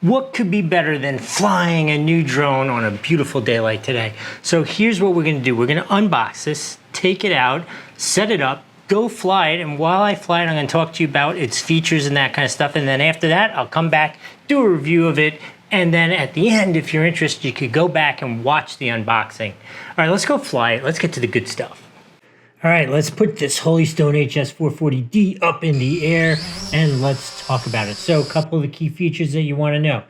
What could be better than flying a new drone on a beautiful day like today? So here's what we're gonna do. We're gonna unbox this, take it out, set it up, go fly it, and while I fly it, I'm gonna talk to you about its features and that kind of stuff, and then after that, I'll come back, do a review of it, and then at the end, if you're interested, you could go back and watch the unboxing. All right, let's go fly it. Let's get to the good stuff. All right, let's put this Holy Stone HS440D up in the air and let's talk about it. So a couple of the key features that you want to know.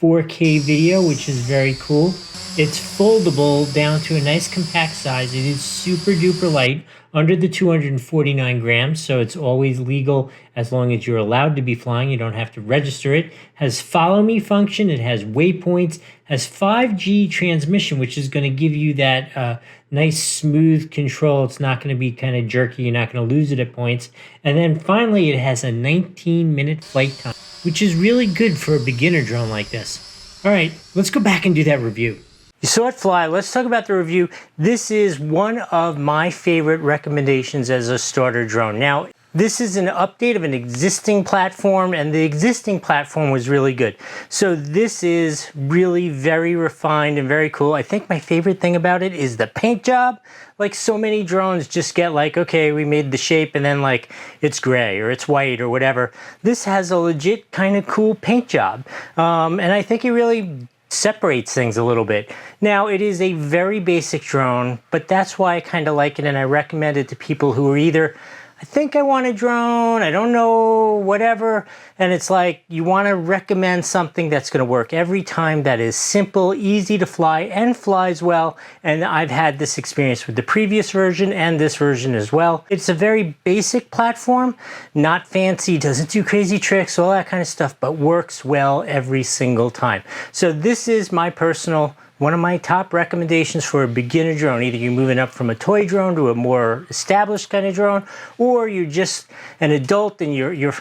4K video, which is very cool. It's foldable down to a nice compact size. It is super duper light, under the 249 grams, so it's always legal as long as you're allowed to be flying. You don't have to register it. Has follow me function. It has waypoints. Has 5G transmission, which is going to give you that nice smooth control. It's not going to be kind of jerky. You're not going to lose it at points. And then finally, it has a 19-minute flight time, which is really good for a beginner drone like this. All right, let's go back and do that review. You saw it fly. Let's talk about the review. This is one of my favorite recommendations as a starter drone. Now, this is an update of an existing platform, and the existing platform was really good. So this is really very refined and very cool. I think my favorite thing about it is the paint job. Like so many drones just get like, okay, we made the shape and then like it's gray or it's white or whatever. This has a legit kind of cool paint job. And I think it really separates things a little bit. Now, it is a very basic drone, but that's why I kind of like it, and I recommend it to people who are either, I think I want a drone, I don't know, whatever, and it's like you want to recommend something that's going to work every time, that is simple, easy to fly, and flies well. And I've had this experience with the previous version and this version as well. It's a very basic platform, not fancy, doesn't do crazy tricks, all that kind of stuff, but works well every single time. So this is my personal, one of my top recommendations for a beginner drone. Either you're moving up from a toy drone to a more established kind of drone, or you're just an adult and your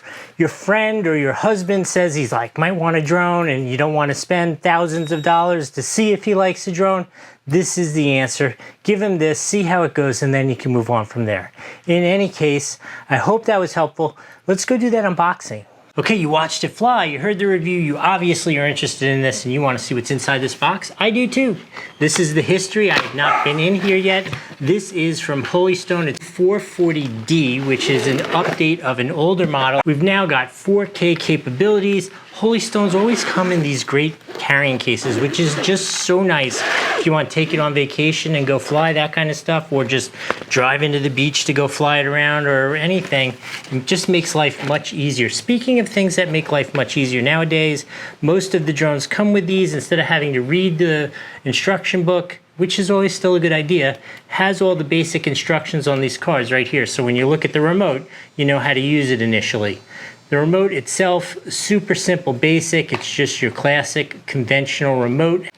friend or your husband says he's like, might want a drone, and you don't want to spend thousands of dollars to see if he likes a drone. This is the answer. Give him this, see how it goes, and then you can move on from there. In any case, I hope that was helpful. Let's go do that unboxing. Okay, you watched it fly, you heard the review, you obviously are interested in this and you want to see what's inside this box. I do too. This is the history. I have not been in here yet. This is from Holy Stone. It's 440D, which is an update of an older model. We've now got 4K capabilities. Holy Stones always come in these great carrying cases, which is just so nice if you want to take it on vacation and go fly that kind of stuff, or just drive into the beach to go fly it around or anything. It just makes life much easier. Speaking of things that make life much easier nowadays, most of the drones come with these. Instead of having to read the instruction book, which is always still a good idea, has all the basic instructions on these cards right here. So when you look at the remote, you know how to use it initially. The remote itself, super simple, basic. It's just your classic conventional remote.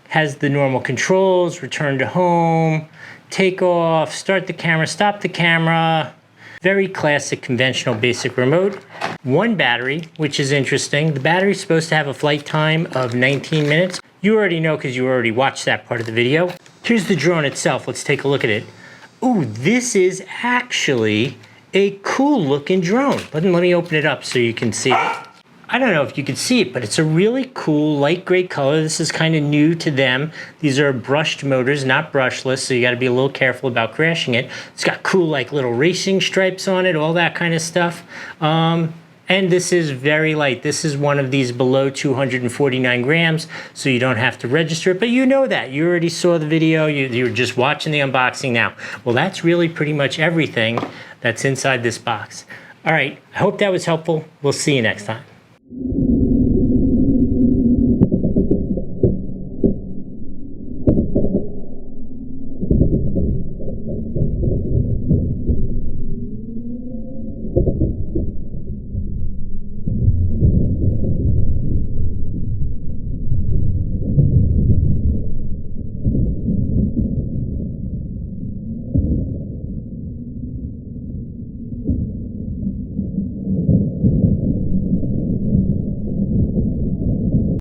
Has the normal controls, return to home, take off, start the camera, stop the camera. Very classic, conventional, basic remote. One battery, which is interesting. The battery's supposed to have a flight time of 19 minutes. You already know because you already watched that part of the video. Here's the drone itself. Let's take a look at it. Ooh, this is actually a cool looking drone. Let me open it up so you can see it. I don't know if you can see it, but it's a really cool light gray color. This is kind of new to them. These are brushed motors, not brushless, so you got to be a little careful about crashing it. It's got cool like little racing stripes on it, all that kind of stuff. And this is very light. This is one of these below 249 grams, so you don't have to register it, but you know that. You already saw the video. You're just watching the unboxing now. Well, that's really pretty much everything that's inside this box. All right, I hope that was helpful. We'll see you next time.